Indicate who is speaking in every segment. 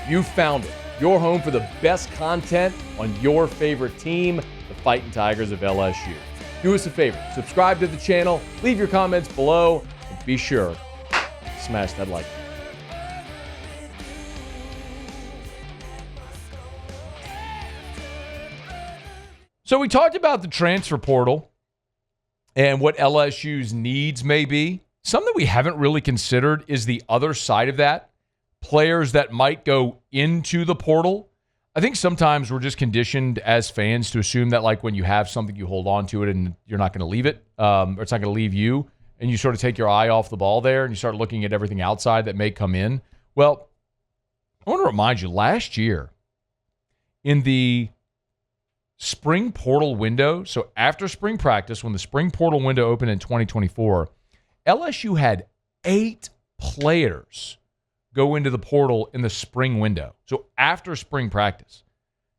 Speaker 1: You found it. Your home for the best content on your favorite team, the Fighting Tigers of LSU. Do us a favor, subscribe to the channel, leave your comments below, and be sure to smash that like button. So we talked about the transfer portal and what LSU's needs may be. Something we haven't really considered is the other side of that. Players that might go into the portal. I think sometimes we're just conditioned as fans to assume that, like, when you have something, you hold on to it and you're not going to leave it, or it's not going to leave you, and you sort of take your eye off the ball there and you start looking at everything outside that may come in. Well, I want to remind you, last year in the spring portal window, so after spring practice, when the spring portal window opened in 2024, LSU had 8 players go into the portal in the spring window. So after spring practice,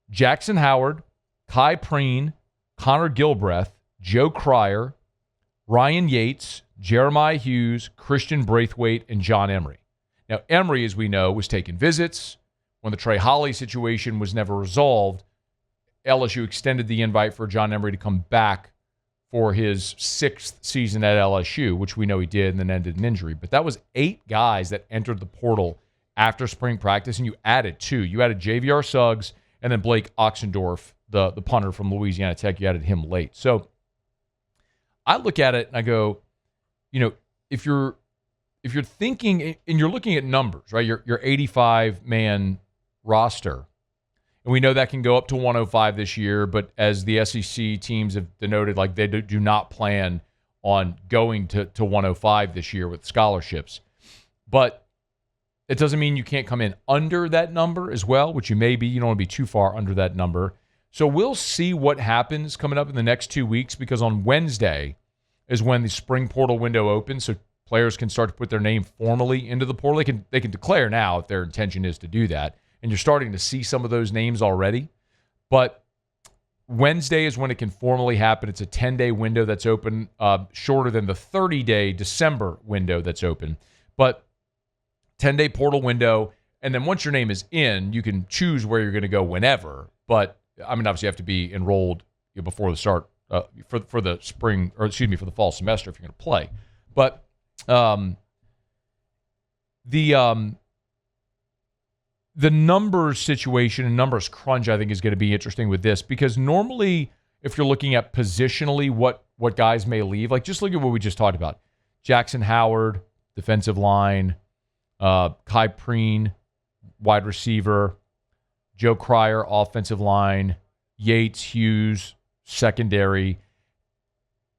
Speaker 1: Jackson Howard, Kai Preen, Connor Gilbreth, Joe Cryer, Ryan Yates, Jeremiah Hughes, Christian Braithwaite, and John Emery. Now, Emery, as we know, was taking visits. When the Trey Holly situation was never resolved, LSU extended the invite for John Emery to come back for his 6th season at LSU, which we know he did and then ended in injury. But that was 8 guys that entered the portal after spring practice, and you added 2. You added JVR Suggs, and then Blake Oxendorf, the punter from Louisiana Tech. You added him late. So I look at it and I go, you know, if you're thinking and you're looking at numbers, right? Your 85-man roster. And we know that can go up to 105 this year, but as the SEC teams have denoted, like, they do not plan on going to 105 this year with scholarships. But it doesn't mean you can't come in under that number as well, which you may be. You don't want to be too far under that number. So we'll see what happens coming up in the next 2 weeks, because on Wednesday is when the spring portal window opens, so players can start to put their name formally into the portal. They can declare now if their intention is to do that. And you're starting to see some of those names already. But Wednesday is when it can formally happen. It's a 10-day window that's open, shorter than the 30-day December window that's open. But 10-day portal window, and then once your name is in, you can choose where you're going to go whenever. But, I mean, obviously you have to be enrolled before the start for the spring, or excuse me, for the fall semester if you're going to play. But the numbers situation and numbers crunch, I think, is going to be interesting with this, because normally if you're looking at positionally what guys may leave, like, just look at what we just talked about. Jackson Howard, defensive line, Kai Preen, wide receiver, Joe Cryer, offensive line, Yates, Hughes, secondary.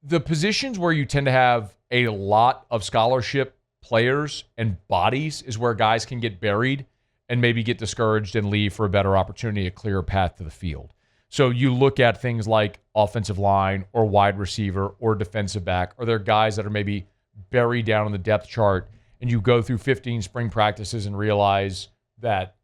Speaker 1: The positions where you tend to have a lot of scholarship players and bodies is where guys can get buried and maybe get discouraged and leave for a better opportunity, a clearer path to the field. So you look at things like offensive line or wide receiver or defensive back, or they're guys that are maybe buried down on the depth chart, and you go through 15 spring practices and realize that,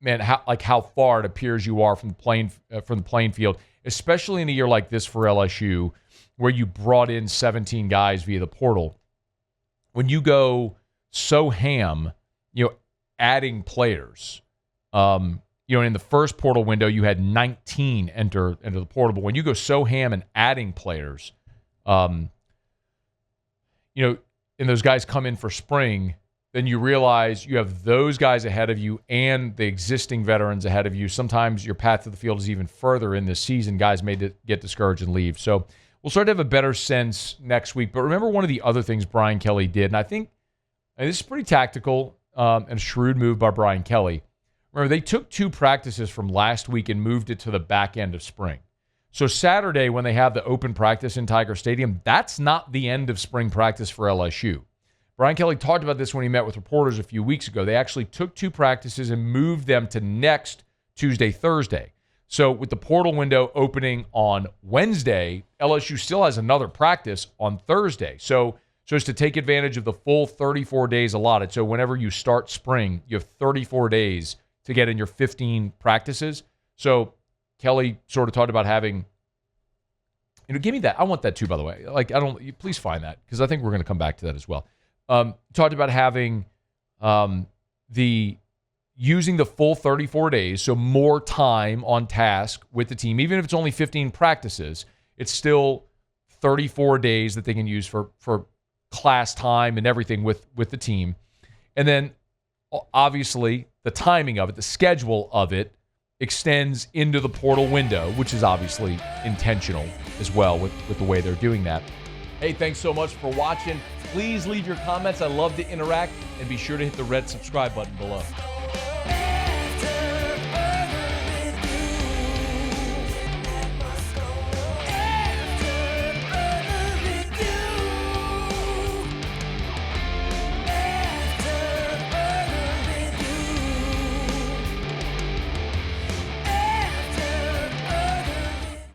Speaker 1: man, how far it appears you are from the playing field, especially in a year like this for LSU, where you brought in 17 guys via the portal. When you go so ham, adding players, in the first portal window, you had 19 enter into the portal. But when you go so ham and adding players, and those guys come in for spring, then you realize you have those guys ahead of you and the existing veterans ahead of you. Sometimes your path to the field is even further in this season. Guys may get discouraged and leave. So we'll start to have a better sense next week. But remember, one of the other things Brian Kelly did, and I think this is pretty tactical, and a shrewd move by Brian Kelly. Remember, they took 2 practices from last week and moved it to the back end of spring. So Saturday, when they have the open practice in Tiger Stadium, that's not the end of spring practice for LSU. Brian Kelly talked about this when he met with reporters a few weeks ago. They actually took 2 practices and moved them to next Tuesday, Thursday. So with the portal window opening on Wednesday, LSU still has another practice on Thursday. So as to take advantage of the full 34 days allotted. So whenever you start spring, you have 34 days to get in your 15 practices. So Kelly sort of talked about having, give me that. I want that too, by the way. Please find that, because I think we're going to come back to that as well. Talked about having the using the full 34 days, so more time on task with the team, even if it's only 15 practices, it's still 34 days that they can use for class time and everything with the team. And then obviously the timing of it, the schedule of it, extends into the portal window, which is obviously intentional as well with the way they're doing that. Hey, thanks so much for watching. Please leave your comments. I love to interact, and be sure to hit the red subscribe button below.